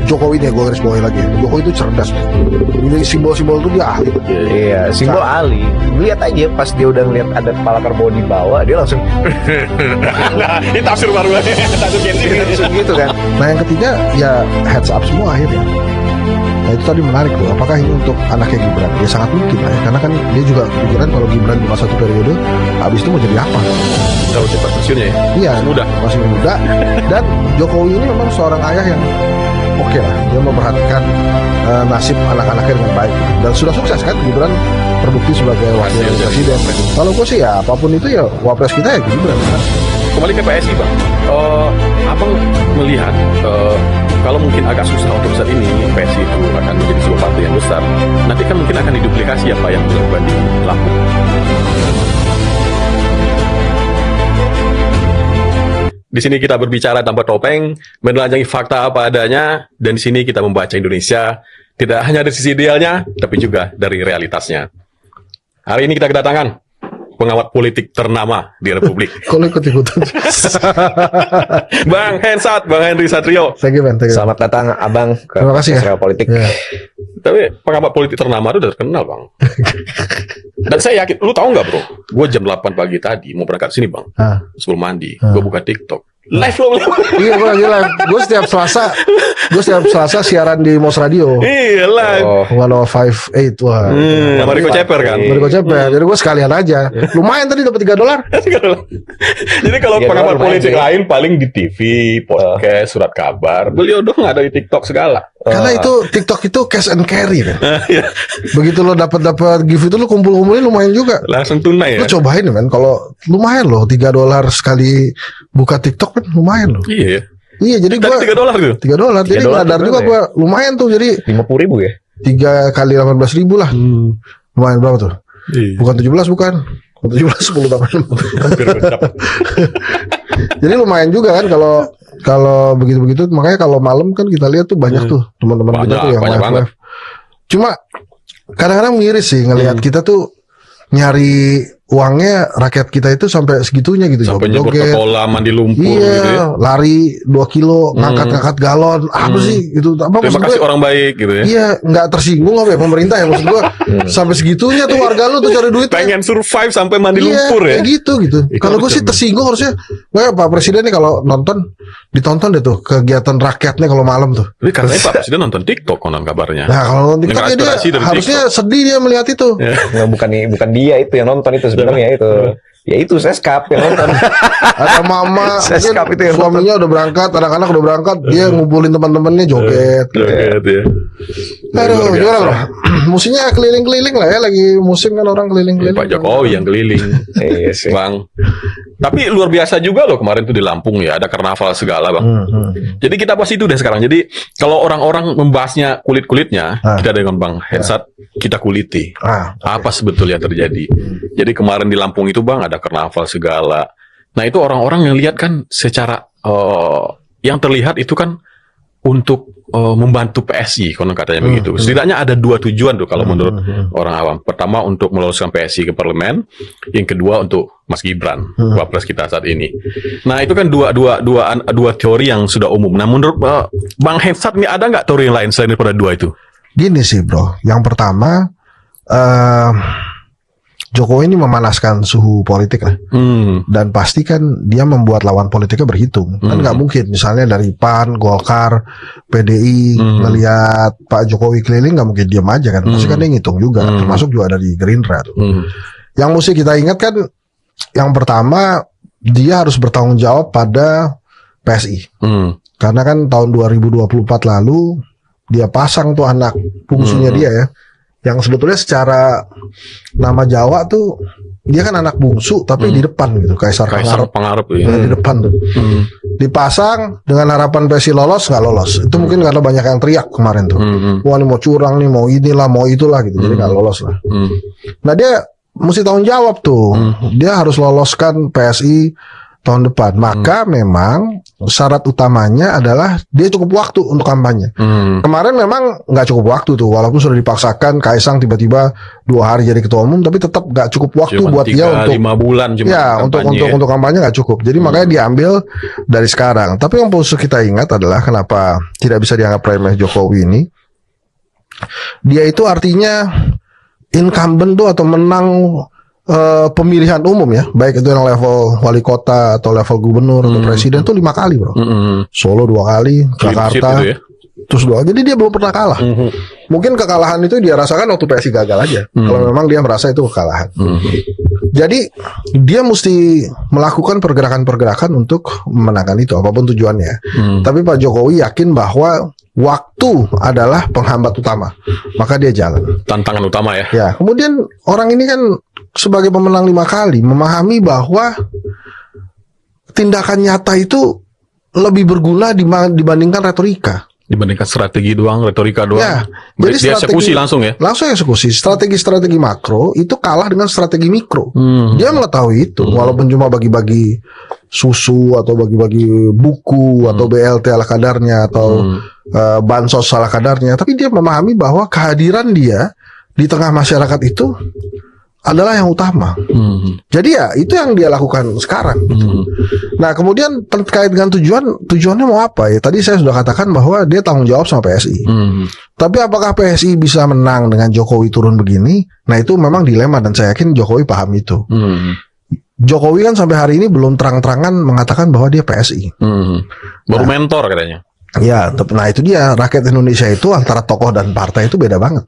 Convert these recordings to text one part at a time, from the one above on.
Jokowi nih, gue garis bawahi lagi. Jokowi itu cerdas. Ini simbol-simbol itu dia ahli. Iya, simbol ahli. Lihat aja pas dia udah ngeliat ada kepala kerbau di bawah, dia langsung Nah, ini tafsir baru tafsir gitu kan. Nah yang ketiga ya heads up semua akhirnya. Nah itu tadi menarik tuh. Apakah ini untuk anaknya Gibran? Ya sangat mungkin lah ya. Karena kan dia juga kepikiran kalau Gibran cuma satu periode, habis itu mau jadi apa? Tahu cepat pensiunnya ya? Iya, masih muda. Dan Jokowi ini memang seorang ayah yang oke lah, dia memperhatikan nasib anak-anaknya dengan baik. Dan sudah sukses kan Gibran terbukti sebagai wakil presiden. Kalau gue sih ya apapun itu ya wapres kita ya Gibran kan. Kembali ke PSI Bang, Abang melihat kalau mungkin agak susah untuk saat ini PSI itu akan menjadi sebuah partai yang besar, nanti kan mungkin akan diduplikasi apa yang dilakukan di Lampung. Di sini kita berbicara tanpa topeng, menelanjangi fakta apa adanya, dan di sini kita membaca Indonesia tidak hanya dari sisi idealnya, tapi juga dari realitasnya. Hari ini kita kedatangan pengamat politik ternama di Republik. Kalau ikut-ikutan. Bang Hensat, Bang Henry Satrio. Thank you, man. Selamat datang Abang ke Terima kasih ya. Politik. Yeah. Tapi pengamat politik ternama itu udah terkenal Bang. Dan saya yakin, lu tahu nggak bro? Gue jam 8 pagi tadi mau berangkat sini Bang. Sebelum mandi, gue buka TikTok. Live lo. Iya, gue lagi live. Gue setiap Selasa siaran di Mos Radio. Iya, live. 1058. Wah. Sama Riko Ceper kan. Riko Ceper. Jadi gue sekalian aja. Lumayan tadi dapat $3. Jadi kalau pengamat politik lain paling di TV, podcast, surat kabar. Beliau dong ada di TikTok segala. Karena itu TikTok itu cash and carry kan. Begitu lo dapat gift itu lo kumpulin lumayan juga. Langsung tunai ya. Lo cobain kan, kalau lumayan loh $3 sekali buka TikTok kan lumayan loh. Iya. Iya, jadi gua $3 tuh. $3. Jadi sadar juga gua lumayan tuh, jadi 50.000 ya. 3 kali 18.000 lah. Lumayan berapa tuh? Iya. Bukan 17 bukan. 17 10 tahun. Hampir berapa? Jadi lumayan juga kan kalau begitu-begitu. Makanya kalau malam kan kita lihat tuh banyak tuh teman-teman kita tuh yang live. Cuma kadang-kadang miris sih ngelihat kita tuh nyari uangnya rakyat kita itu sampai segitunya gitu. Sampai nyebur ke kolam, mandi lumpur iya, gitu ya. Lari 2 kilo, ngangkat galon. Apa sih itu? Apa terima kasih gue, orang baik gitu ya. Iya, nggak tersinggung apa ya pemerintah ya, maksud gue. Sampai segitunya tuh warga lu tuh cari duit. Pengen survive sampai mandi lumpur ya. Kayak gitu. Kalau gue sih tersinggung harusnya. Nggak, Pak Presiden nih kalau nonton, ditonton deh tuh kegiatan rakyatnya kalau malam tuh. Tapi karena Pak Presiden nonton TikTok konon kabarnya. Nah, kalau nonton TikTok dia harusnya sedih dia melihat itu. Nggak, bukan dia itu yang nonton itu sebenarnya itu. Ya itu Seskap yang nonton. Ada mama Seskap itu yang suaminya udah berangkat, anak-anak udah berangkat, dia ngumpulin teman-temannya joget. Joget ya. Aduh, gimana bro? Musimnya keliling-keliling lah ya, lagi musim kan orang keliling-keliling. Pak Jokowi yang keliling. Bang. Tapi luar biasa juga loh kemarin tuh di Lampung ya, ada karnaval segala Bang. Jadi kita bahas itu deh sekarang. Jadi kalau orang-orang membahasnya kulit-kulitnya, kita dengan Bang Hensat, kita kuliti. Apa sebetulnya terjadi? Jadi kemarin di Lampung itu Bang ada karnaval segala. Nah itu orang-orang yang lihat kan secara yang terlihat itu kan untuk membantu PSI, konon katanya begitu. Setidaknya ada 2 tujuan tuh kalau menurut orang awam. Pertama untuk meloloskan PSI ke parlemen, yang kedua untuk Mas Gibran, wapres kita saat ini. Nah itu kan dua teori yang sudah umum. Nah menurut Bang Hensat ini ada nggak teori yang lain selain daripada 2 itu? Gini sih bro, yang pertama Jokowi ini memanaskan suhu politik lah, dan pasti kan dia membuat lawan politiknya berhitung. Kan nggak mungkin misalnya dari PAN, Golkar, PDI melihat Pak Jokowi keliling nggak mungkin diam aja kan. Pasti kan dia ngitung juga, termasuk juga dari Gerindra tuh. Yang mesti kita ingat kan, yang pertama dia harus bertanggung jawab pada PSI, karena kan tahun 2024 lalu dia pasang tuh anak bungsunya dia ya. Yang sebetulnya secara nama Jawa tuh dia kan anak bungsu tapi di depan gitu, Kaisar Pangarep ya, di depan tuh. Dipasang dengan harapan PSI lolos, nggak lolos. Itu mungkin karena banyak yang teriak kemarin tuh. Wah ini mau curang nih, mau inilah, mau itulah gitu. Jadi nggak lolos lah. Nah dia mesti tanggung jawab tuh. Dia harus loloskan PSI tahun depan. Maka memang syarat utamanya adalah dia cukup waktu untuk kampanye. Kemarin memang nggak cukup waktu tuh, walaupun sudah dipaksakan Kaisang tiba-tiba 2 hari jadi ketua umum, tapi tetap nggak cukup waktu buat dia untuk 5 bulan cuma ya untuk kampanye nggak cukup. Jadi makanya diambil dari sekarang. Tapi yang perlu kita ingat adalah kenapa tidak bisa dianggap remeh Jokowi ini. Dia itu artinya incumbent tuh atau menang pemilihan umum ya, baik itu yang level wali kota atau level gubernur atau presiden tuh 5 kali bro. Solo 2 kali, Jakarta terus 2. Jadi dia belum pernah kalah. Mungkin kekalahan itu dia rasakan waktu PSI gagal aja. Kalau memang dia merasa itu kekalahan. Jadi dia mesti melakukan pergerakan-pergerakan untuk memenangkan itu apapun tujuannya. Tapi Pak Jokowi yakin bahwa waktu adalah penghambat utama, maka dia jalan. Tantangan utama ya. Ya, kemudian orang ini kan sebagai pemenang 5 kali memahami bahwa tindakan nyata itu lebih berguna dibandingkan retorika. Dibandingkan strategi doang, retorika doang. Ya, jadi dia eksekusi langsung ya. Langsung eksekusi. Strategi-strategi makro itu kalah dengan strategi mikro. Dia mengetahui itu, walaupun cuma bagi-bagi susu atau bagi-bagi buku atau BLT ala kadarnya atau bansos ala kadarnya, tapi dia memahami bahwa kehadiran dia di tengah masyarakat itu adalah yang utama. Jadi ya itu yang dia lakukan sekarang. Nah kemudian terkait dengan tujuannya mau apa ya? Tadi saya sudah katakan bahwa dia tanggung jawab sama PSI. Tapi apakah PSI bisa menang dengan Jokowi turun begini? Nah itu memang dilema dan saya yakin Jokowi paham itu. Jokowi kan sampai hari ini belum terang-terangan mengatakan bahwa dia PSI. Baru mentor katanya. Ya, nah itu dia, rakyat Indonesia itu antara tokoh dan partai itu beda banget.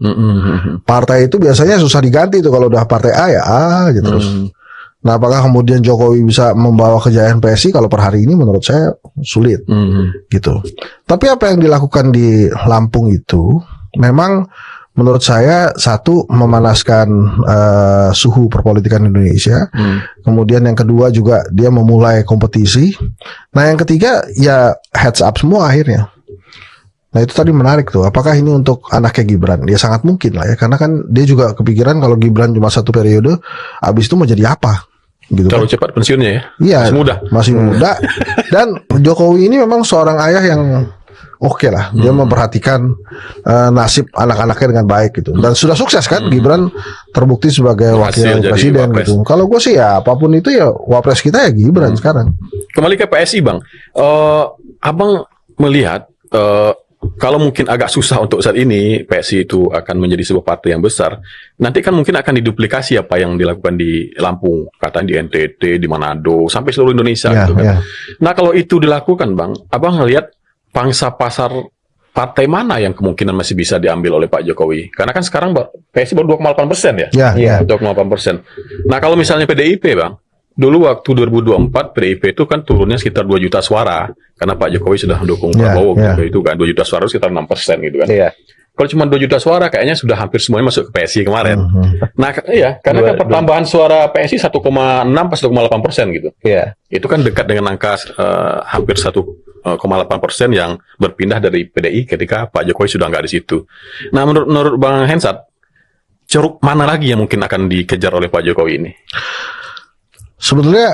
Partai itu biasanya susah diganti tuh, kalau udah partai A ya A aja terus. Nah, apakah kemudian Jokowi bisa membawa kejayaan PSI? Kalau per hari ini menurut saya sulit, gitu. Tapi apa yang dilakukan di Lampung itu memang menurut saya satu memanaskan suhu perpolitikan Indonesia. Kemudian yang kedua juga dia memulai kompetisi. Nah yang ketiga ya heads up semua akhirnya. Nah itu tadi menarik tuh. Apakah ini untuk anaknya Gibran? Ya sangat mungkin lah ya. Karena kan dia juga kepikiran kalau Gibran cuma 1 periode, habis itu mau jadi apa? Gitu terlalu kan cepat pensiunnya ya? Iya, masih muda. Dan Jokowi ini memang seorang ayah yang oke lah, dia memperhatikan nasib anak-anaknya dengan baik gitu. Dan sudah sukses kan, Gibran terbukti sebagai wakil presiden gitu. Kalau gue sih ya apapun itu ya wapres kita ya Gibran sekarang. Kembali ke PSI Bang, Abang melihat kalau mungkin agak susah untuk saat ini PSI itu akan menjadi sebuah partai yang besar, nanti kan mungkin akan diduplikasi apa yang dilakukan di Lampung, katanya di NTT, di Manado, sampai seluruh Indonesia gitu kan. Nah kalau itu dilakukan Bang, Abang ngelihat pangsa pasar partai mana yang kemungkinan masih bisa diambil oleh Pak Jokowi? Karena kan sekarang PSI baru 2,8% ya? Iya. 2,8%. Nah kalau misalnya PDIP Bang, dulu waktu 2024 PDIP itu kan turunnya sekitar 2 juta suara. Karena Pak Jokowi sudah mendukung Prabowo gitu, itu kan 2 juta suara sekitar 6% gitu kan. Kalau cuma 2 juta suara kayaknya sudah hampir semuanya masuk ke PSI kemarin. Nah iya, karena kan pertambahan suara PSI 1,6 pas 1,8% gitu. Itu kan dekat dengan angka hampir 1,8% yang berpindah dari PDI ketika Pak Jokowi sudah nggak di situ. Nah menurut Bang Hensat, ceruk mana lagi yang mungkin akan dikejar oleh Pak Jokowi ini? Sebetulnya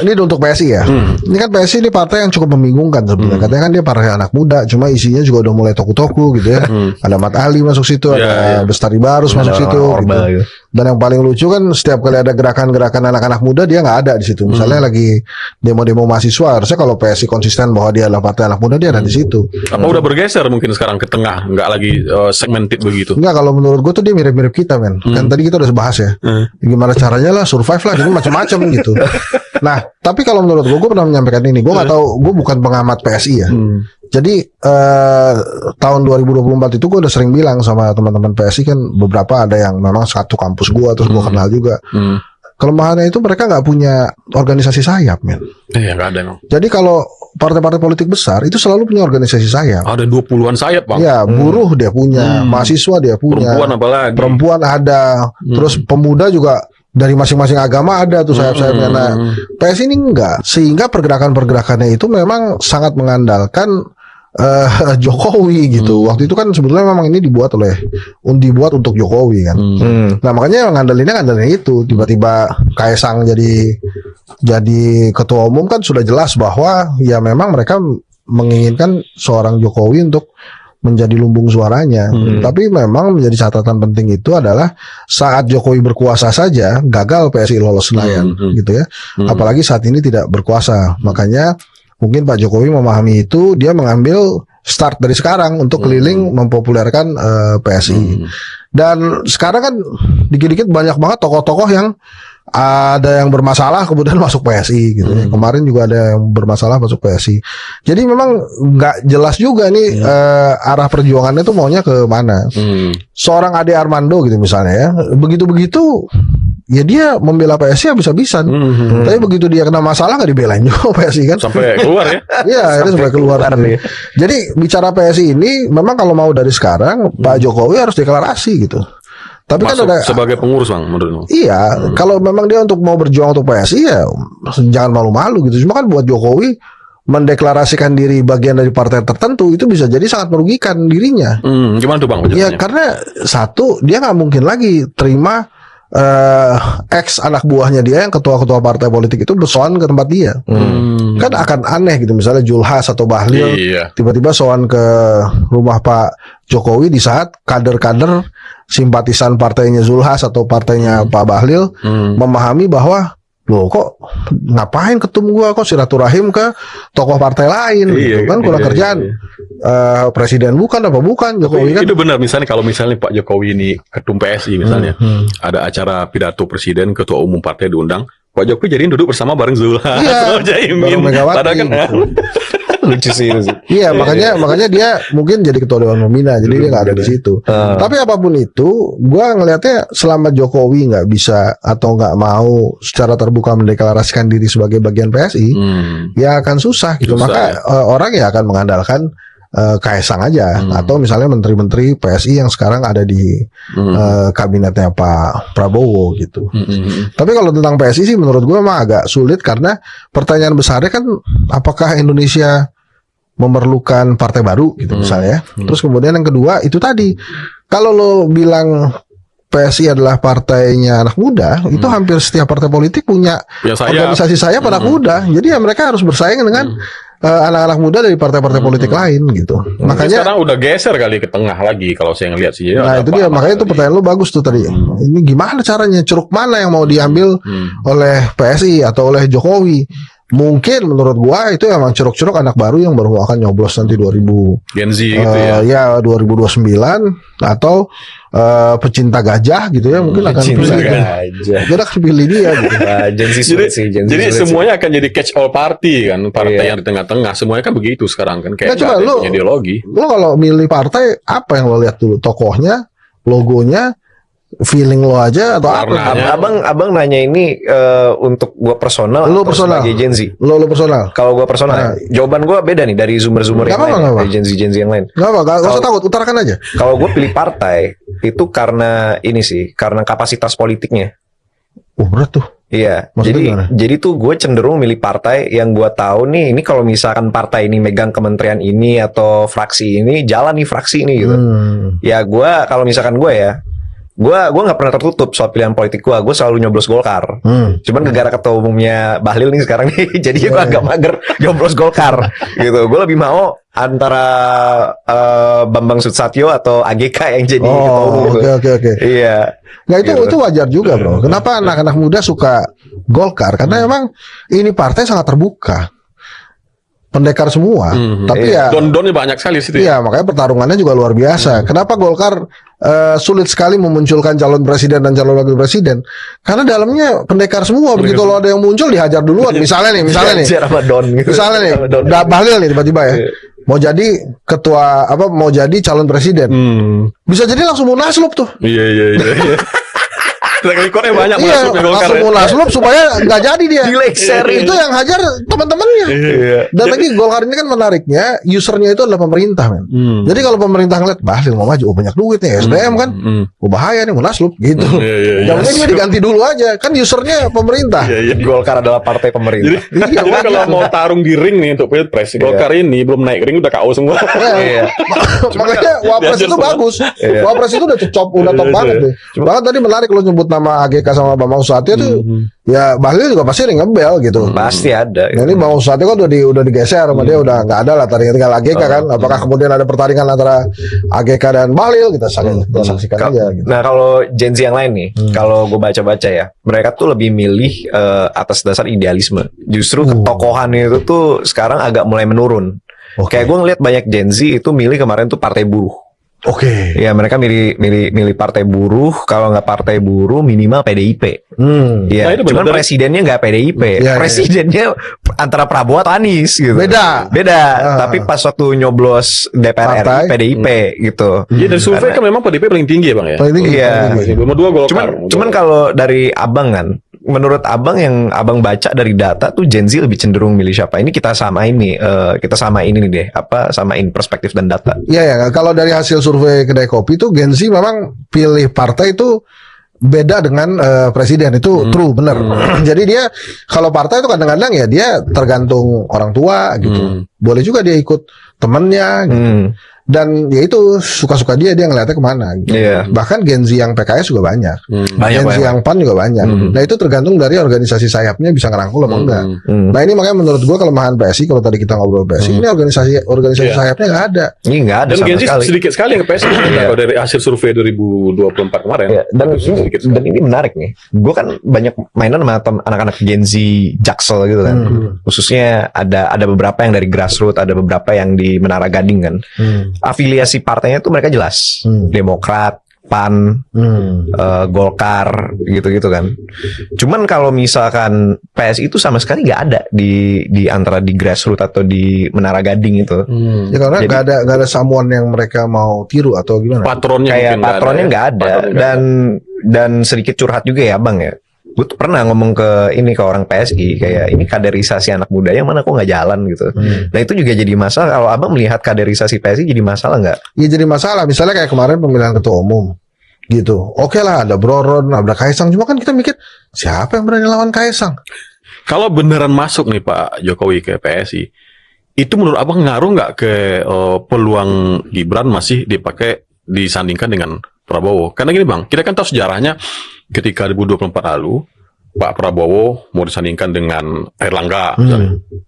ini untuk PSI ya. Ini kan PSI ini partai yang cukup membingungkan sebenarnya. Katanya kan dia partai anak muda, cuma isinya juga udah mulai toku-toku gitu ya. Ada Mat Ali masuk situ, ada Bestari Barus masuk situ. Gitu. Dan yang paling lucu kan setiap kali ada gerakan-gerakan anak-anak muda dia nggak ada di situ. Misalnya lagi demo-demo mahasiswa, harusnya kalau PSI konsisten bahwa dia adalah partai anak muda, dia ada di situ. Apa udah bergeser mungkin sekarang ke tengah, nggak lagi segmented begitu? Nggak, kalau menurut gue tuh dia mirip-mirip kita men. Kan tadi kita udah bahas ya. Gimana caranya lah survive lah, jadi macam-macam gitu. Nah, tapi kalau menurut gue pernah menyampaikan ini. Gue nggak tahu, gue bukan pengamat PSI ya. Jadi tahun 2024 itu gue udah sering bilang sama teman-teman PSI kan, beberapa ada yang memang satu kampus gue, terus gue kenal juga. Kelemahannya itu mereka nggak punya organisasi sayap, men. Iya, nggak ada emang. Jadi kalau partai-partai politik besar itu selalu punya organisasi sayap. Ada 20-an sayap, Bang. Ya, buruh dia punya, mahasiswa dia punya, perempuan apalagi. Perempuan ada, terus pemuda juga. Dari masing-masing agama ada tuh sayap-sayapnya. Nah, PSI ini enggak. Sehingga pergerakan-pergerakannya itu memang sangat mengandalkan Jokowi gitu. Waktu itu kan sebetulnya memang ini dibuat untuk Jokowi kan. Nah makanya ngandelin itu. Tiba-tiba Kaisang jadi ketua umum kan sudah jelas bahwa ya memang mereka menginginkan seorang Jokowi untuk menjadi lumbung suaranya. Tapi memang menjadi catatan penting itu adalah saat Jokowi berkuasa saja gagal PSI lolos Senayan gitu ya. Apalagi saat ini tidak berkuasa. Makanya mungkin Pak Jokowi memahami itu, dia mengambil start dari sekarang untuk keliling mempopulerkan PSI. Dan sekarang kan dikit-dikit banyak banget tokoh-tokoh yang ada yang bermasalah kemudian masuk PSI gitu ya. Kemarin juga ada yang bermasalah masuk PSI. Jadi memang nggak jelas juga nih arah perjuangannya tuh maunya ke mana. Seorang Ade Armando gitu misalnya ya, begitu-begitu ya dia membela PSI habis-habisan. Tapi begitu dia kena masalah nggak dibelain juga PSI kan. Sampai keluar ya. Iya, akhirnya sampai keluar. Jadi bicara PSI ini memang kalau mau dari sekarang Pak Jokowi harus deklarasi gitu. Tapi masuk kan ada sebagai pengurus Bang menurutmu? Iya, kalau memang dia untuk mau berjuang untuk PSI ya jangan malu-malu gitu. Cuma kan buat Jokowi mendeklarasikan diri bagian dari partai tertentu itu bisa jadi sangat merugikan dirinya. Gimana tuh Bang? Ya karena satu dia nggak mungkin lagi terima ex anak buahnya dia yang ketua-ketua partai politik itu bersoan ke tempat dia. Kan akan aneh gitu misalnya Julhas atau Bahlil tiba-tiba soan ke rumah Pak Jokowi di saat kader-kader simpatisan partainya Julhas atau partainya Pak Bahlil memahami bahwa loh kok ngapain ketemu gua kok silaturahim ke tokoh partai lain gitu kan kurang kerjaan. Presiden bukan apa bukan Jokowi kan. Itu benar misalnya kalau misalnya Pak Jokowi ini ketum PSI misalnya ada acara pidato presiden ketua umum partai diundang Pak Jokowi jadi duduk bersama bareng Zulhas atau Jaimin padahal kan lucu sih itu sih. Iya makanya dia mungkin jadi ketua dewan pembina jadi dia nggak ada di situ. Tapi apapun itu gua ngelihatnya selama Jokowi nggak bisa atau nggak mau secara terbuka mendeklarasikan diri sebagai bagian PSI ya akan susah gitu. Maka orang ya akan mengandalkan Kaisang aja atau misalnya menteri-menteri PSI yang sekarang ada di kabinetnya Pak Prabowo gitu. Tapi kalau tentang PSI sih menurut gue memang agak sulit karena pertanyaan besarnya kan apakah Indonesia memerlukan partai baru gitu misalnya. Terus kemudian yang kedua itu tadi kalau lo bilang PSI adalah partainya anak muda, itu hampir setiap partai politik punya organisasi sayap anak muda. Jadi ya mereka harus bersaing dengan anak-anak muda dari partai-partai politik lain gitu. Makanya sekarang udah geser kali ke tengah lagi kalau saya ngelihat sih. Nah itu dia makanya itu pertanyaan lu bagus tuh tadi. Ini gimana caranya curug mana yang mau diambil oleh PSI atau oleh Jokowi? Mungkin menurut gua itu emang curug-curug anak baru yang baru akan nyoblos nanti 2000 Gen Z gitu ya 2029 atau pecinta gajah gitu ya mungkin akan pilih gajah. Dia akan pilih dia gitu. Jadi semuanya akan jadi catch all party kan partai yang di tengah-tengah semuanya kan begitu sekarang kan kayak coba punya ideologi. Lo kalau milih partai apa yang lo lihat dulu tokohnya, logonya, feeling lo aja atau apa? Abang nanya ini untuk gua personal lo atau personal sebagai Gen Z? Lo personal. Kalau gua personal, jawaban gua beda nih dari Zoomer yang lain, dari Gen Z yang lain. Gak usah takut, utarakan aja. Kalau gua pilih partai itu karena ini sih, karena kapasitas politiknya. Berat tuh. Iya, maksudnya jadi tuh gue cenderung milih partai yang gue tahu nih, ini kalau misalkan partai ini megang kementerian ini atau fraksi ini, jalan nih fraksi ini gitu. Ya gue kalau misalkan gue nggak pernah tertutup soal pilihan politik gue selalu nyoblos Golkar. Cuman gara-gara ketua umumnya Bahlil nih sekarang nih, jadi gue agak mager nyoblos Golkar gitu. Gue lebih mau antara Bambang Susatyo atau AGK yang jadi ketua umum. Oke. Iya. Nah itu wajar juga bro. Kenapa anak-anak muda suka Golkar? Karena memang ini partai sangat terbuka. Pendekar semua, tapi ya don-donnya banyak sekali situ. Iya, makanya pertarungannya juga luar biasa. Kenapa Golkar sulit sekali memunculkan calon presiden dan calon wakil presiden? Karena dalamnya pendekar semua. Begitu kalau ada yang muncul dihajar duluan. Misalnya nih, misalnya nih, Bahlil nih tiba-tiba ya mau jadi ketua mau jadi calon presiden. Bisa jadi langsung munaslup tuh. Iya. Track recordnya banyak Iya, munaslup Golkar. langsung munaslup supaya nggak jadi dia. Dilekserin. Itu yang hajar teman-temannya. Dan lagi Golkar ini kan menariknya, usernya itu adalah pemerintah, men. Jadi kalau pemerintah ngeliat, Bahlil mau maju, banyak duit nih, SDM kan, bahaya nih munaslup gitu. Yang penting dia diganti dulu aja, kan usernya pemerintah. Golkar adalah partai pemerintah. Jadi kalau mau tarung di ring nih untuk pilpres, Golkar ini belum naik ring udah KO semua. Iya. Makanya Wapres itu bagus. Wapres itu udah top banget deh. Bahkan tadi menarik lo nyebut nama AGK sama Bambang Susatyo tuh, ya Bahlil juga pasti ngebel gitu. Pasti ada. Nah, ini Bambang Susatyo kan udah digeser sama dia, udah nggak ada lah, tadi tinggal AGK kan. Apakah kemudian ada pertandingan antara AGK dan Bahlil, kita saksikan aja gitu. Nah, kalau Gen Z yang lain nih, kalau gue baca-baca ya, mereka tuh lebih milih atas dasar idealisme. Justru ketokohan itu tuh sekarang agak mulai menurun. Kayak gue ngeliat banyak Gen Z itu milih kemarin tuh partai buruh. Oke. Ya, mereka milih partai buruh. Kalau nggak partai buruh, minimal PDIP. Iya. Nah, cuman presidennya nggak PDIP. Presidennya antara Prabowo atau Anies gitu. Beda. Tapi pas waktu nyoblos DPR RI PDIP gitu. Iya, dari survei kan memang PDIP paling tinggi ya Bang ya. Paling tinggi. Iya. Nomor 2 Golkar. Cuman kalau dari abang kan, menurut abang yang abang baca dari data tuh Gen Z lebih cenderung milih siapa? Ini kita samain nih, samain perspektif dan data. Iya ya, kalau dari hasil survei kedai kopi tuh Gen Z memang pilih partai itu beda dengan presiden, itu true, bener. Jadi dia kalau partai itu kadang-kadang ya dia tergantung orang tua gitu. Boleh juga dia ikut temennya gitu. Dan ya itu suka-suka dia ngeliatnya kemana gitu. Bahkan Gen Z yang PKS juga banyak. Gen Z yang PAN juga banyak. Nah itu tergantung dari organisasi sayapnya bisa ngerangkul apa enggak. Nah ini makanya menurut gua kelemahan PSI, kalau tadi kita ngobrol PSI, ini organisasi sayapnya nggak ada. Ini nggak ada. Dan sama Gen Z sekali. sedikit sekali yang ke PSI. Kalau dari hasil survei 2024 kemarin. Dan ini menarik nih. Gue kan banyak mainan sama anak-anak Gen Z Jaksel gitu kan. Khususnya ada beberapa yang dari grassroots, ada beberapa yang di Menara Gading kan. Afiliasi partainya tuh mereka jelas. Demokrat, PAN, Golkar, gitu-gitu kan. Cuman kalau misalkan PSI itu sama sekali nggak ada di antara di grassroots atau di Menara Gading itu. Ya karena nggak ada someone yang mereka mau tiru atau gimana? Patronnya Kayak patronnya nggak ada. Dan sedikit curhat juga ya bang ya. Gue tuh pernah ngomong ke orang PSI kayak ini kaderisasi anak muda yang mana kok nggak jalan gitu. Nah itu juga jadi masalah. Kalau abang melihat kaderisasi PSI jadi masalah nggak? Iya jadi masalah. Misalnya kayak kemarin pemilihan ketua umum gitu. Oke lah ada Bro Ron, ada Kaisang. Cuma kan kita mikir siapa yang berani lawan Kaisang? Kalau beneran masuk nih Pak Jokowi ke PSI, itu menurut abang ngaruh nggak ke peluang Gibran masih dipakai disandingkan dengan Prabowo? Karena gini bang, kita kan tahu sejarahnya ketika 2024 lalu Pak Prabowo mau disandingkan dengan Airlangga,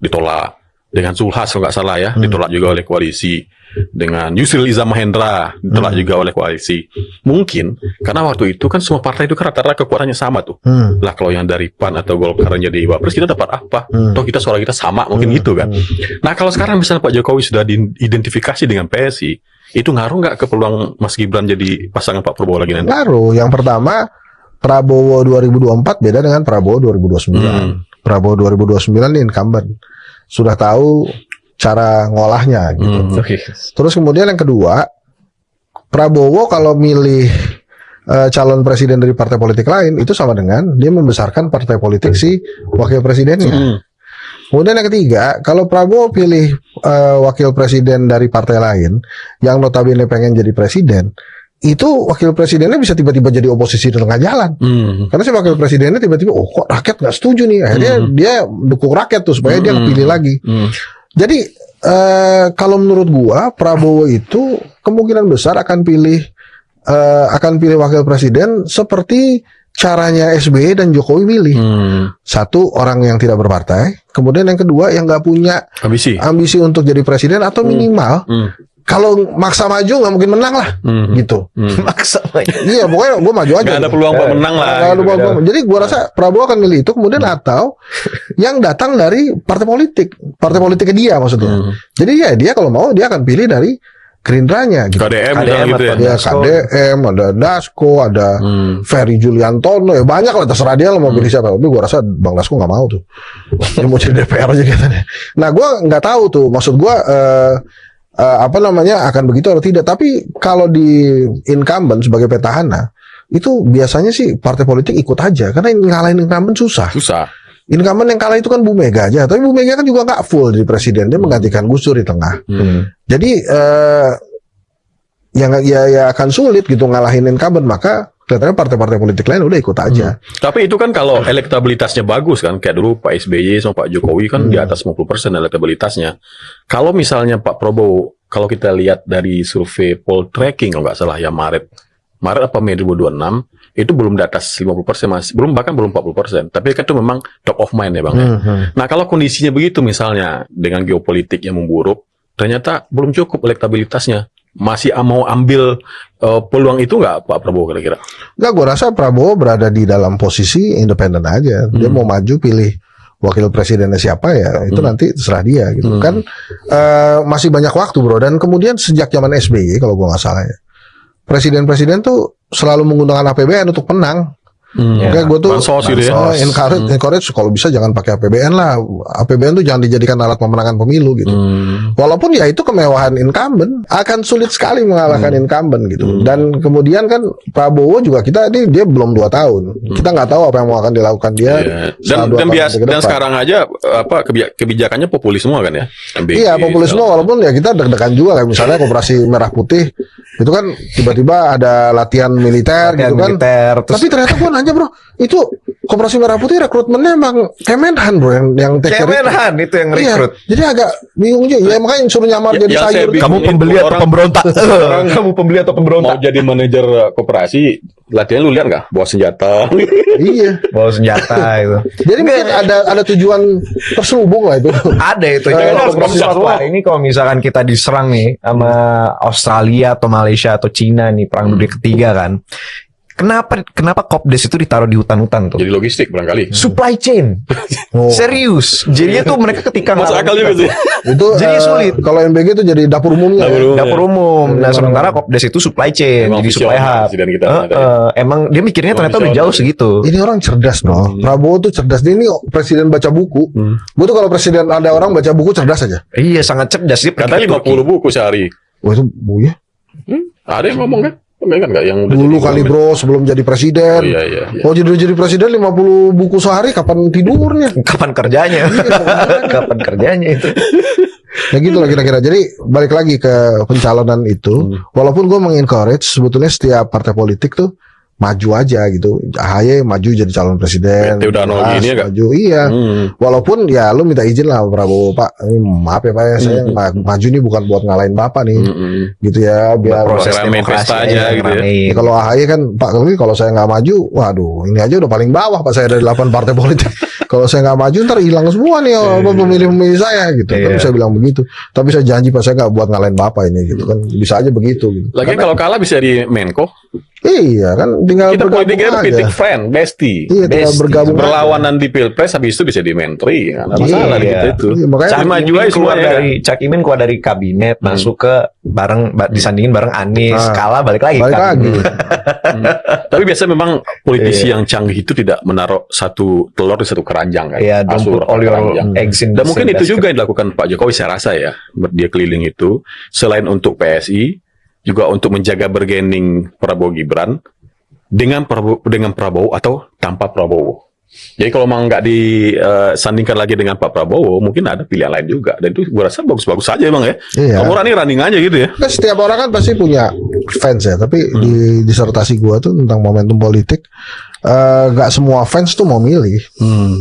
ditolak. Dengan Zulhas kalau nggak salah ya, ditolak juga oleh koalisi. Dengan Yusril Iza Mahendra, ditolak juga oleh koalisi. Mungkin karena waktu itu kan semua partai itu kan rata-rata kekuatannya sama tuh. Lah kalau yang dari PAN atau Golkar jadi wapres kita dapat apa? Toh kita suara kita sama, mungkin gitu kan. Nah kalau sekarang misalnya Pak Jokowi sudah diidentifikasi dengan PSI, itu ngaruh nggak ke peluang Mas Gibran jadi pasangan Pak Prabowo lagi nanti? Ngaruh. Yang pertama, Prabowo 2024 beda dengan Prabowo 2029. Prabowo 2029 ini incumbent. Sudah tahu cara ngolahnya gitu. Terus kemudian yang kedua, Prabowo kalau milih calon presiden dari partai politik lain itu sama dengan dia membesarkan partai politik si wakil presidennya. Kemudian yang ketiga, kalau Prabowo pilih wakil presiden dari partai lain yang notabene pengen jadi presiden, itu wakil presidennya bisa tiba-tiba jadi oposisi di tengah jalan. Karena si wakil presidennya tiba-tiba, oh kok rakyat nggak setuju nih, akhirnya dia dukung rakyat tuh supaya dia kepilih lagi. Jadi kalau menurut gua Prabowo itu kemungkinan besar akan pilih wakil presiden seperti caranya SBY dan Jokowi milih. Satu, orang yang tidak berpartai. Kemudian yang kedua, yang nggak punya ambisi untuk jadi presiden atau minimal kalau maksa maju nggak mungkin menang lah, gitu. Maksa maju. Iya, pokoknya gue maju aja. Gak ada peluang Pak menang lah. Jadi gue rasa Prabowo akan milih itu, kemudian atau yang datang dari partai politiknya dia maksudnya. Jadi ya dia kalau mau dia akan pilih dari Gerindranya gitu. KDM gitu ya. KDM, ada Dasko, ada Ferry Juliantono, ya banyak lah, terserah dia lah mau pilih siapa. Tapi gue rasa Bang Dasko nggak mau tuh. Dia mau jadi DPR aja katanya. Nah gue nggak tahu tuh, maksud gue akan begitu atau tidak. Tapi kalau di incumbent sebagai petahana, itu biasanya sih partai politik ikut aja karena ngalahin incumbent susah. Incumbent yang kalah itu kan Bu Mega aja, tapi Bu Mega kan juga nggak full jadi presiden, dia menggantikan Gus Dur di tengah. Jadi ya akan sulit gitu ngalahin incumbent, maka kelihatannya partai-partai politik lain udah ikut aja. Tapi itu kan kalau elektabilitasnya bagus kan, kayak dulu Pak SBY sama Pak Jokowi kan di atas 50% elektabilitasnya. Kalau misalnya Pak Prabowo, kalau kita lihat dari survei poll tracking kalau nggak salah ya Maret apa Mei 2026 itu belum di atas 50%, masih bahkan belum 40%. Tapi kan itu memang top of mind ya Bang. Nah kalau kondisinya begitu misalnya dengan geopolitik yang memburuk, ternyata belum cukup elektabilitasnya. Masih mau ambil peluang itu nggak Pak Prabowo kira-kira? Nggak, gue rasa Prabowo berada di dalam posisi independen aja. Dia mau maju pilih wakil presidennya siapa ya itu nanti terserah dia gitu. Kan masih banyak waktu bro. Dan kemudian sejak zaman SBY kalau gue nggak salah ya, presiden-presiden tuh selalu menggunakan APBN untuk menang. Kayak gue tuh encourage kalau bisa jangan pakai APBN lah. APBN tuh jangan dijadikan alat pemenangan pemilu gitu. Walaupun ya itu kemewahan incumbent, akan sulit sekali mengalahkan incumbent gitu. Dan kemudian kan Prabowo juga dia belum 2 tahun. Kita nggak tahu apa yang mau akan dilakukan dia. Dan sekarang aja kebijakannya populis semua kan ya. Iya populisme, walaupun ya kita deg-degan juga kayak misalnya Koperasi Merah Putih itu kan tiba-tiba ada latihan militer gitu kan. Tapi ternyata gue nanya bro, itu Koperasi Merah Putih rekrutmennya emang Kemenhan bro yang take care Kemenhan itu yang rekrut. Jadi agak bingung juga. Ya makanya suruh nyamar jadi sayur. Kamu pembeli atau pemberontak? Kamu pembeli atau pemberontak? Mau jadi manajer koperasi, latihan lu lihat nggak? Bawa senjata. Iya, bawa senjata itu. Jadi mungkin ada tujuan terselubung lah itu. Ada itu. Ini kalau misalkan kita diserang nih sama Australia atau Malaysia atau Cina nih perang dunia ketiga kan. Kenapa Kopdes itu ditaruh di hutan-hutan tuh? Jadi logistik barangkali. Supply chain. Serius. Jadinya tuh mereka ketika masuk akal juga sih. Itu jadi sulit. Kalau MBG itu jadi dapur umumnya. Dapur umum. Nah, sementara Kopdes itu supply chain. Emang jadi supply hub. Emang dia mikirnya ternyata udah jauh segitu. Ini orang cerdas no. Prabowo tuh cerdas. Dia ini presiden baca buku. Gue tuh kalau presiden ada orang baca buku cerdas aja. Iya, sangat cerdas. Dia katanya 50 buku sehari. Wah itu bu ya. Ada yang ngomong kan? Yang dulu kali bro sebelum jadi presiden. Iya. Oh jadi presiden 50 buku sehari, kapan tidurnya? Kapan kerjanya? Kapan kerjanya itu? Nah gitu lah kira-kira. Jadi balik lagi ke pencalonan itu. Walaupun gue mengencourage sebetulnya setiap partai politik tuh maju aja gitu. AHY maju jadi calon presiden. Udah gini ya maju, iya. Walaupun ya lu minta izin lah Prabowo, Pak. Maaf ya Pak ya, saya maju nih bukan buat ngalahin Bapak nih. Gitu ya, biar proses demokrasi aja gitu ya. Kalau AHY kan Pak, kalau saya nggak maju, waduh, ini aja udah paling bawah Pak saya dari 8 partai politik. Kalau saya nggak maju ntar hilang semua nih pemilih-pemilih saya gitu. Kan bisa bilang begitu. Tapi saya janji Pak saya nggak buat ngalahin Bapak ini gitu kan. Bisa aja begitu gitu. Lagi kalau kalah bisa di Menko. Iya kan tinggal kita bergabung aja. politik friend, bestie. Iya, tinggal bergabung. Berlawanan di Pilpres habis itu bisa di menteri. Nggak ada masalah gitu itu. Iya, makanya Cak Imin keluar dari kabinet masuk ke disandingin bareng Anies, kalah balik lagi. Tapi biasanya memang politisi yang canggih itu tidak menaruh satu telur di satu keranjang kan. Iya, don't put all your eggs in the same basket. Dan mungkin itu juga yang dilakukan Pak Jokowi saya rasa ya. Dia keliling itu selain untuk PSI juga untuk menjaga bargaining Prabowo Gibran dengan Prabowo atau tanpa Prabowo. Jadi kalau memang nggak disandingkan lagi dengan Pak Prabowo, mungkin ada pilihan lain juga. Dan itu gue rasa bagus-bagus saja emang ya. Iya. Kamu running aja gitu ya. Kan setiap orang kan pasti punya fans ya. Tapi di disertasi gue tuh tentang momentum politik, nggak semua fans tuh mau milih.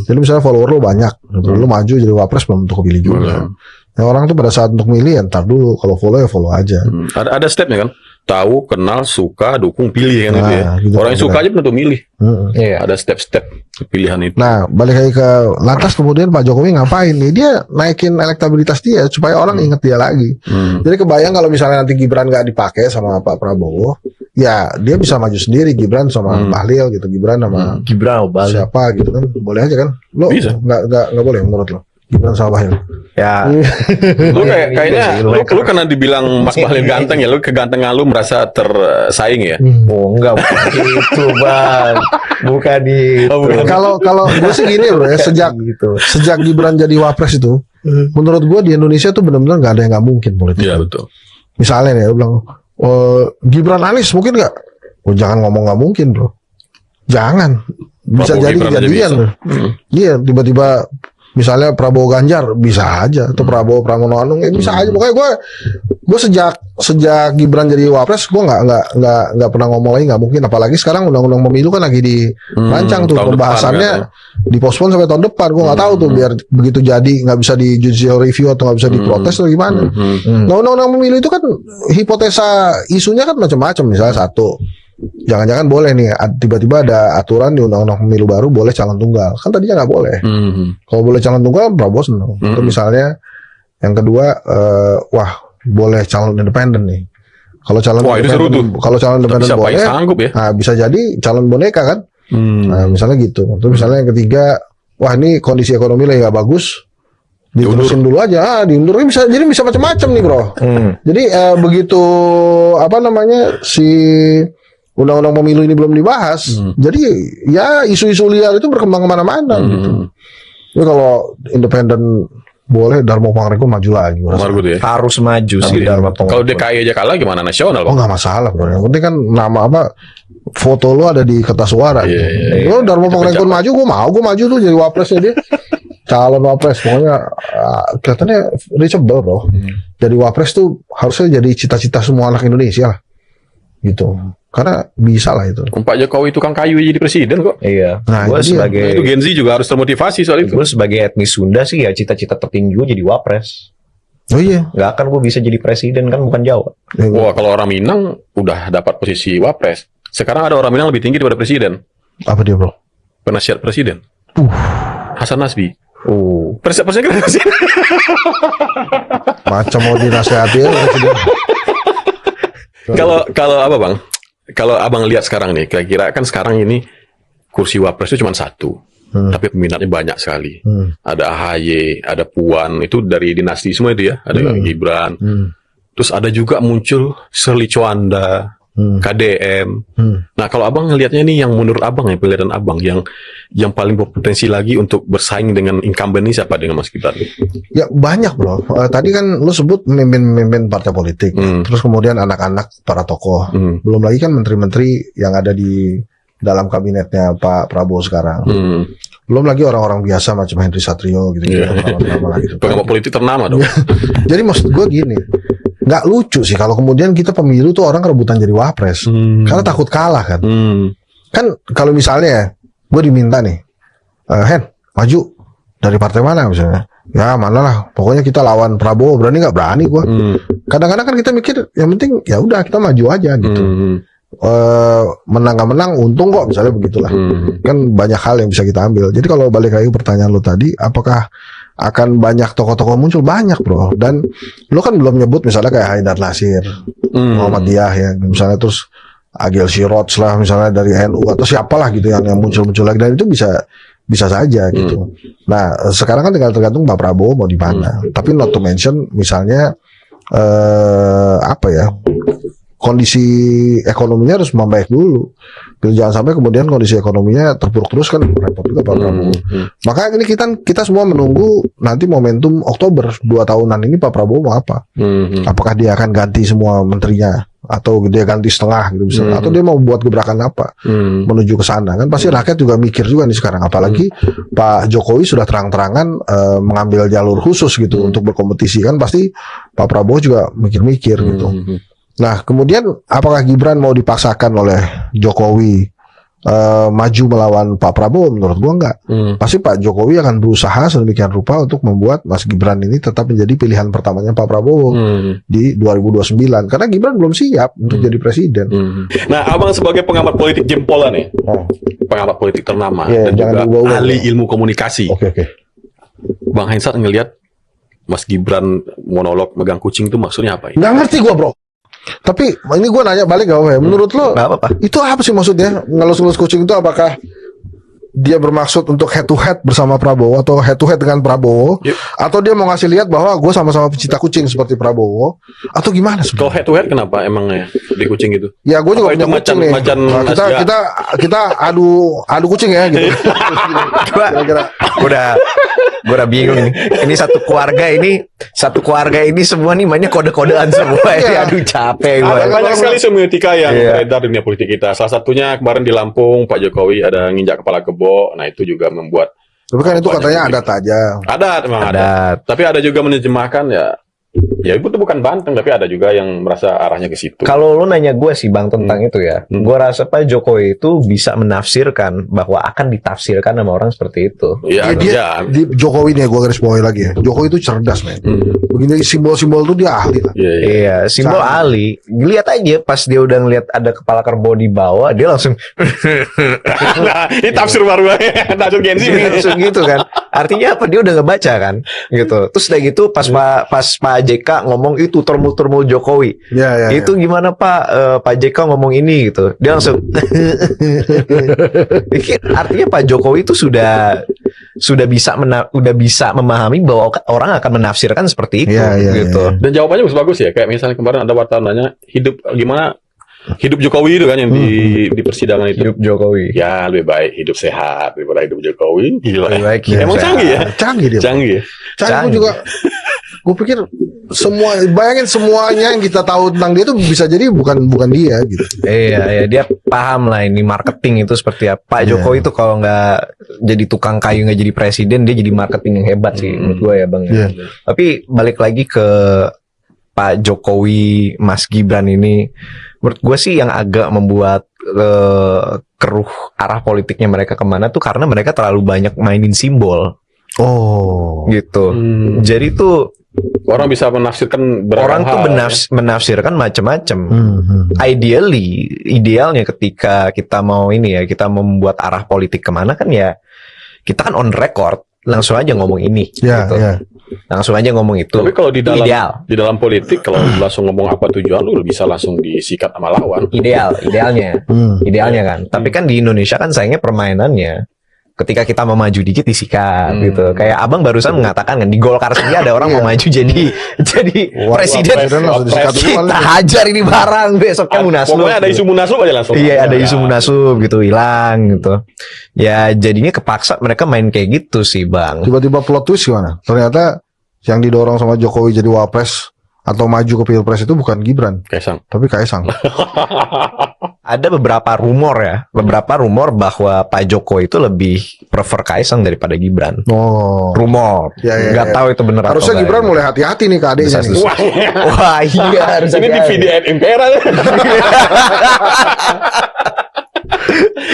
Jadi misalnya follower lo banyak, lo maju jadi wapres belum tentu kepilih juga. Ya, orang tuh pada saat untuk milih ya ntar dulu, kalau follow ya follow aja. Ada stepnya kan, tahu, kenal, suka, dukung, pilih kan gitu ya. Gitu orang yang suka aja tentu milih. Ada step-step pilihan itu. Nah balik lagi ke lantas kemudian Pak Jokowi ngapain nih? Dia naikin elektabilitas dia supaya orang inget dia lagi. Jadi kebayang kalau misalnya nanti Gibran nggak dipakai sama Pak Prabowo, ya dia bisa maju sendiri Gibran sama Bahlil gitu, Gibran sama siapa gitu kan, boleh aja kan? Lo nggak boleh menurut lo? Gibran sama Bahlil. Ya. Lu kayaknya lu karena dibilang Mas Bahlil ganteng ya, lu kegantengan lu merasa tersaing ya? Oh, enggak begitu, Bang. Bukan itu. Kalau gue sih gini bro ya, sejak Gibran jadi wapres itu, menurut gue di Indonesia tuh benar-benar nggak ada yang nggak mungkin politik. Iya betul. Misalnya nih, lu bilang Gibran Anies mungkin nggak? Oh, jangan ngomong nggak mungkin bro, jangan. Bisa Prabowo jadi Gibran aja kejadian. bisa. Iya, tiba-tiba misalnya Prabowo Ganjar bisa aja, atau Prabowo Pramono Anung bisa aja. Pokoknya gue sejak Gibran jadi wapres, gue nggak pernah ngomong lagi nggak mungkin. Apalagi sekarang undang-undang pemilu kan lagi dirancang tuh, tahun pembahasannya depan, dipospon sampai tahun depan. Gue nggak tahu tuh, biar begitu jadi nggak bisa di judicial review atau nggak bisa diprotes atau gimana. Nah, undang-undang pemilu itu kan hipotesa isunya kan macam-macam. Misalnya satu, jangan-jangan boleh nih tiba-tiba ada aturan di undang-undang pemilu baru boleh calon tunggal, kan tadinya nggak boleh. Kalau boleh calon tunggal Prabowo seneng. Itu misalnya. Yang kedua, wah boleh calon independen nih. Kalau calon independen siapa boleh, yang sanggup ya? nah, bisa jadi calon boneka kan. Nah, misalnya gitu. Terus misalnya yang ketiga, wah ini kondisi ekonomi lagi nggak bagus, diterusin dulu aja. Diundur bisa, jadi bisa macam-macam nih bro. Jadi begitu si undang-undang pemilu ini belum dibahas, jadi ya isu-isu liar itu berkembang kemana-mana gitu. Jadi kalau independen boleh, Darmo Pangrekun maju lagi. Ya? Harus maju sih Darmo Pangrekun. Kalau DKI aja kalah gimana nasional? Oh nggak masalah bro. Yang penting kan nama foto lu ada di kertas suara. Lo Darmo Pangrekun maju, gue maju tuh jadi wapresnya dia. Calon wapres, pokoknya kelihatannya reachable bro. Jadi wapres tuh harusnya jadi cita-cita semua anak Indonesia lah. Gitu. Karena bisa lah itu. Pak Jokowi tukang kayu jadi presiden kok. Iya. Nah, gue sebagai itu Gen Z juga harus termotivasi soal itu. Gue sebagai etnis Sunda sih ya cita-cita tertinggi gue jadi wapres. Oh iya. Gak akan gue bisa jadi presiden kan, bukan Jawa. Wah, kalau orang Minang udah dapat posisi wapres. Sekarang ada orang Minang lebih tinggi daripada presiden. Apa dia bro? Penasihat presiden. Hasan Nasbi. Presiden kan presiden. Macam mau dinasehati ya presiden. Kalau apa bang? Kalau abang lihat sekarang nih, kira-kira kan sekarang ini kursi wapres itu cuma satu, tapi peminatnya banyak sekali. Ada AHY, ada Puan, itu dari dinasti semua itu ya. Ada Gibran. Terus ada juga muncul Shirley Chowanda, KDM. Nah kalau abang ngelihatnya nih, yang menurut abang ya, penglihatan abang yang paling berpotensi lagi untuk bersaing dengan incumbent ini siapa dengan Mas Gibran? Ya banyak bro. Tadi kan lu sebut pemimpin partai politik, terus kemudian anak-anak para tokoh, belum lagi kan menteri-menteri yang ada di dalam kabinetnya Pak Prabowo sekarang, belum lagi orang-orang biasa macam Henry Satrio gitu, gitu. Pengamat politik ternama dong. Jadi maksud gue gini, nggak lucu sih kalau kemudian kita pemilu tuh orang rebutan jadi wapres, karena takut kalah kan. Kan kalau misalnya gue diminta nih, Hen maju dari partai mana misalnya, ya mana lah, pokoknya kita lawan Prabowo, berani nggak? Berani gue. Kadang-kadang kan kita mikir yang penting ya udah kita maju aja gitu. Menang gak menang untung kok, misalnya begitulah. Kan banyak hal yang bisa kita ambil. Jadi kalau balik lagi pertanyaan lo tadi, apakah akan banyak tokoh-tokoh muncul? Banyak bro. Dan lo kan belum nyebut misalnya kayak Haidar Nasir, Muhammadiyah ya, misalnya, terus Agil Siroj lah misalnya dari NU, atau siapalah gitu yang muncul-muncul lagi, dan itu bisa saja gitu. Nah sekarang kan tinggal tergantung Pak Prabowo mau di mana. Tapi not to mention misalnya kondisi ekonominya harus membaik dulu. Jangan sampai kemudian kondisi ekonominya terpuruk terus, kan repot juga Pak Prabowo. Maka ini kita semua menunggu nanti momentum Oktober 2 tahunan ini Pak Prabowo mau apa? Apakah dia akan ganti semua menterinya, atau dia ganti setengah gitu misalnya, atau dia mau buat gebrakan apa menuju ke sana? Kan pasti rakyat juga mikir juga nih sekarang, apalagi Pak Jokowi sudah terang-terangan mengambil jalur khusus gitu untuk berkompetisi, kan pasti Pak Prabowo juga mikir-mikir gitu. Nah kemudian apakah Gibran mau dipaksakan oleh Jokowi maju melawan Pak Prabowo? Menurut gua enggak. Pasti Pak Jokowi akan berusaha sedemikian rupa untuk membuat Mas Gibran ini tetap menjadi pilihan pertamanya Pak Prabowo di 2029, karena Gibran belum siap untuk jadi presiden. Nah abang sebagai pengamat politik jempola nih, pengamat politik ternama, dan juga ahli ilmu komunikasi. Oke. Bang Hensat ngelihat Mas Gibran monolog megang kucing itu maksudnya apa? Nggak ngerti gua bro. Tapi ini gue nanya balik gak apa ya? Menurut lo itu apa sih maksudnya ngelus-ngelus kucing itu? Apakah dia bermaksud untuk head to head bersama Prabowo atau head to head dengan Prabowo, atau dia mau ngasih lihat bahwa gue sama-sama pecinta kucing seperti Prabowo, atau gimana sebenarnya? Kalau head to head kenapa emangnya di kucing itu? Ya gue juga punya kucing nih. Kita adu kucing ya gitu. Gue udah bingung nih. Ini satu keluarga ini semua nih mainnya kode-kodean semua. Aduh capek gue. Ada banyak sekali semiotika yang beredar di dunia politik kita. Salah satunya kemarin di Lampung Pak Jokowi ada nginjak kepala kebo. Nah itu juga membuat. Tapi kan itu katanya adat aja. Adat memang adat. Tapi ada juga menerjemahkan ya itu bukan banteng, tapi ada juga yang merasa arahnya ke situ. Kalau lu nanya gue sih Bang tentang itu ya, gue rasa Pak Jokowi itu bisa menafsirkan bahwa akan ditafsirkan sama orang seperti itu. Iya, di Jokowi nih gue garis bawahi lagi ya. Jokowi itu cerdas men. Begini simbol-simbol tuh dia ahli lah. Iya, simbol ahli. Lihat aja pas dia udah ngeliat ada kepala kerbau di bawah, dia langsung ini tafsir baru aja, tafsir Gen Z langsung gitu kan. Artinya apa? Dia udah ngebaca kan, gitu. Terus udah gitu pas Pak JK ngomong itu termul Jokowi. Itu gimana Pak? Pak JK ngomong ini gitu. Dia langsung artinya Pak Jokowi itu sudah bisa memahami bahwa orang akan menafsirkan seperti itu gitu. Dan jawabannya bagus ya. Kayak misalnya kemarin ada wartawan nanya hidup Jokowi itu kan yang di persidangan itu. Hidup Jokowi. Ya lebih baik hidup sehat daripada hidup Jokowi. Gila. Lebih baik Emang canggih ya? Canggih dia. Canggih. Juga. Gue pikir bayangin semuanya yang kita tahu tentang dia tuh bisa jadi bukan dia gitu. Iya, dia paham lah ini marketing itu seperti apa. Pak Jokowi itu kalau nggak jadi tukang kayu nggak jadi presiden, dia jadi marketing yang hebat sih menurut gue ya Bang. Tapi balik lagi ke Pak Jokowi, Mas Gibran ini, menurut gue sih yang agak membuat keruh arah politiknya mereka kemana tuh karena mereka terlalu banyak mainin simbol. Gitu. Jadi tuh orang bisa menafsirkan orang tuh menafsirkan macam-macam. Idealnya ketika kita mau kita membuat arah politik kemana kan ya kita kan on record langsung aja ngomong ini. Gitu. Langsung aja ngomong itu. Tapi kalau di dalam politik kalau langsung ngomong apa tujuan lu bisa langsung disikat sama lawan. Idealnya kan. Tapi kan di Indonesia kan sayangnya permainannya ketika kita mau maju dikit disikat gitu. Kayak Abang barusan mengatakan kan di Golkar sendiri ada orang mau maju jadi presiden. Kita hajar ini barang besoknya munaslup. Pokoknya ada isu munaslup aja langsung. Iya, ada isu munaslup gitu hilang gitu. Ya jadinya kepaksa mereka main kayak gitu sih Bang. Tiba-tiba plot twist gimana? Ternyata yang didorong sama Jokowi jadi wapres atau maju ke pilpres itu bukan Gibran, tapi Kaisang. Ada beberapa rumor bahwa Pak Jokowi itu lebih prefer Kaisang daripada Gibran. Rumor. Nggak tahu itu benar. Harusnya Gibran mulai hati-hati nih ke adiknya nih. Wah iya harusnya. Ini di VDN Impera.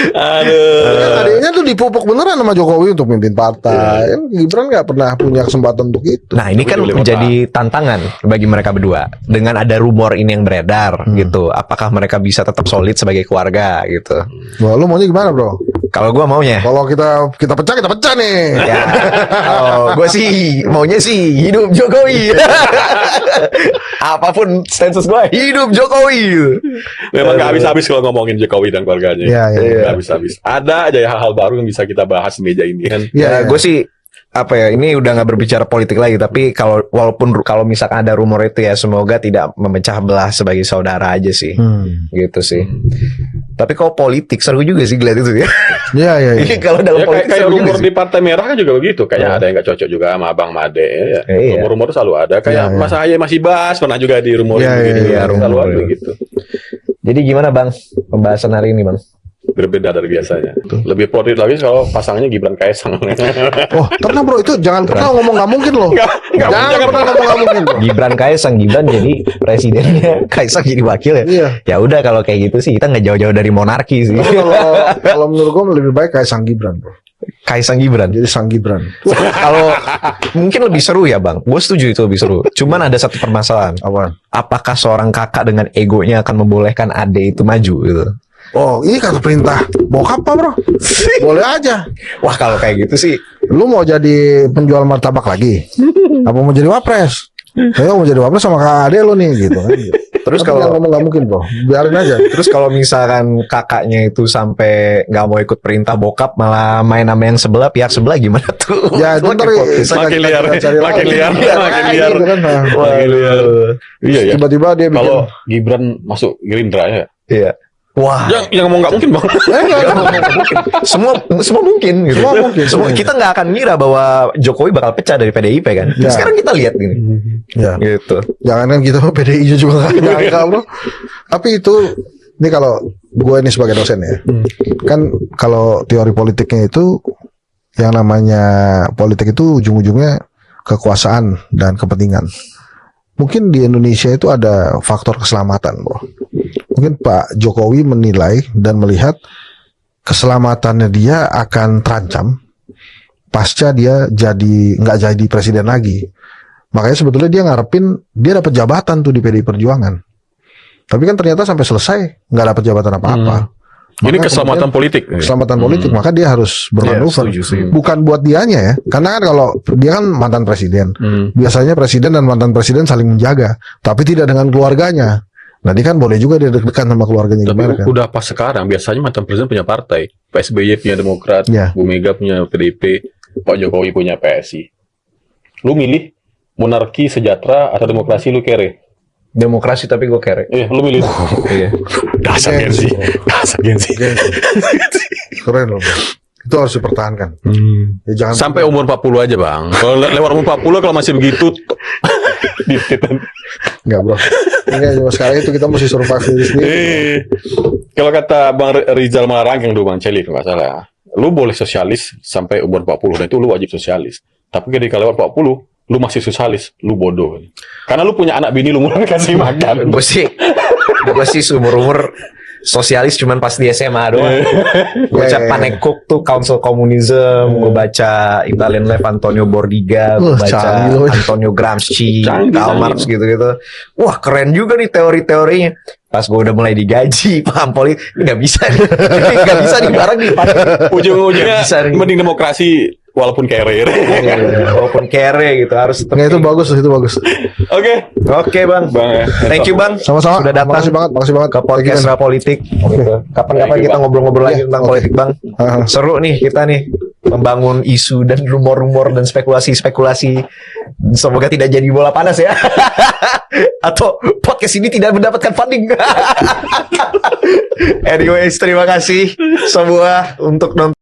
Aduh. Adiknya tuh dipupuk beneran sama Jokowi untuk mimpin partai. Gibran nggak pernah punya kesempatan untuk itu. Nah ini kan menjadi tantangan bagi mereka berdua. Dengan ada rumor ini yang beredar gitu. Apakah mereka bisa tetap solid sebagai keluarga gitu? Wah, lu maunya gimana bro? Kalau gue maunya, kalau kita pecah nih. Ya, gue sih maunya sih hidup Jokowi. Apapun sensus gue, hidup Jokowi. Memang nggak habis-habis kalau ngomongin Jokowi dan keluarganya. Nggak habis-habis. Ada aja hal-hal baru yang bisa kita bahas di meja ini kan. Gue sih ini udah nggak berbicara politik lagi, tapi kalau misalkan ada rumor itu ya semoga tidak memecah belah sebagai saudara aja sih, gitu sih. Tapi kalau politik seru juga sih ngeliat itu ya. Iya. Kalau dalam politik kayak rumor di Partai Merah kan juga begitu, kayak ada yang nggak cocok juga sama Abang Made ya. Rumor-rumor selalu ada, kayak Mas Ahaye masih bahas pernah juga di rumor gitu. Selalu ada gitu. Jadi gimana Bang pembahasan hari ini Bang? Berbeda dari biasanya. Lebih politik lagi kalau pasangannya Gibran Kaisang. Tenang bro, itu jangan pernah ngomong nggak mungkin loh. Jangan pernah ngomong nggak mungkin. Gibran jadi presidennya, Kaisang jadi wakil ya. Ya udah kalau kayak gitu sih kita nggak jauh-jauh dari monarki sih. Kalau menurut gue lebih baik Kaisang Gibran bro. Kaisang Gibran. Jadi Sang Gibran. Kalau mungkin lebih seru ya Bang. Gue setuju itu lebih seru. Cuman ada satu permasalahan. Apakah seorang kakak dengan egonya akan membolehkan adik itu maju gitu? Ini kan perintah bokap apa bro? Boleh aja. Wah kalau kayak gitu sih, lu mau jadi penjual martabak lagi? Apa mau jadi wapres? Saya mau jadi wapres sama kakak adek lu nih gitu kan. Terus Tapi kalau yang ngomong nggak mungkin bro, biarin aja. Terus kalau misalkan kakaknya itu sampai nggak mau ikut perintah bokap, malah main sama yang sebelah, pihak sebelah gimana tuh? Ya itu ntar makin liar, makin liar. Makin liar. Iya ya. Tiba-tiba dia bikin. Kalau Gibran masuk Gerindra ya. Iya. Wah, Yang ngomong nggak mungkin bang. semua mungkin gitu. Semua mungkin. Kita nggak akan ngira bahwa Jokowi bakal pecah dari PDIP kan. Ya. Sekarang kita lihat gini. Ya. Gitu. Jangan kan kita PDI juga nggak nyangka bro. Tapi itu, ini kalau gue ini sebagai dosen ya, kan kalau teori politiknya itu, yang namanya politik itu ujung-ujungnya kekuasaan dan kepentingan. Mungkin di Indonesia itu ada faktor keselamatan bro. Mungkin Pak Jokowi menilai dan melihat keselamatannya dia akan terancam pasca dia nggak jadi presiden lagi. Makanya sebetulnya dia ngarepin dia dapat jabatan tuh di PDI Perjuangan. Tapi kan ternyata sampai selesai nggak dapat jabatan apa-apa. Ini keselamatan politik. Keselamatan politik, maka dia harus bermanuver. Ya, setuju. Bukan buat dianya ya. Karena kan kalau dia kan mantan presiden. Biasanya presiden dan mantan presiden saling menjaga, tapi tidak dengan keluarganya. Nah, dia kan boleh juga dia deg-degan sama keluarganya Tapi gimana kan. udah pas sekarang, biasanya mantan presiden punya partai. Pak SBY punya Demokrat, Ya. Bu Mega punya PDIP, Pak Jokowi punya PSI. Lu milih monarki sejahtera atau demokrasi, lu kere? Demokrasi tapi gue kere. Lu milih. Iya. Dasar Gensi. Dasar Gensi. Keren loh bro. Itu harus dipertahankan. Ya, jangan Sampai umur 40 aja bang. Kalau lewat umur 40 kalau masih begitu, Enggak bro. Ini cuma sekarang itu kita mesti survive diri sendiri. Kalau kata Bang Rizal Malarangeng dulu Bang Celi kalau nggak salah, lu boleh sosialis sampai umur 40 dan itu lu wajib sosialis. Tapi ketika lewat 40, lu masih sosialis, lu bodoh. Karena lu punya anak bini, lu mau kasih makan. Gue sih seumur-umur sosialis cuman pas di SMA doang. Gue baca Panekuk tuh Council Communism, gue baca Italian Life Antonio Bordiga, gue baca Antonio Gramsci, Karl Marx gitu-gitu. Wah keren juga nih teori-teorinya. Pas gue udah mulai digaji paham politik, nggak bisa nih, nggak bisa nih barang nih. Ujung-ujungnya mending demokrasi walaupun kere. Walaupun kere gitu harus. Nah, itu bagus. Oke bang. Thank you bang. Sama-sama. Sudah datang. Makasih banget Ke podcast Ra Politik. Gitu. Kapan-kapan kita ngobrol-ngobrol lagi tentang politik bang. Seru nih kita nih membangun isu dan rumor-rumor dan spekulasi-spekulasi. Semoga tidak jadi bola panas ya. Atau podcast ini tidak mendapatkan funding. Anyways, terima kasih semua untuk nonton.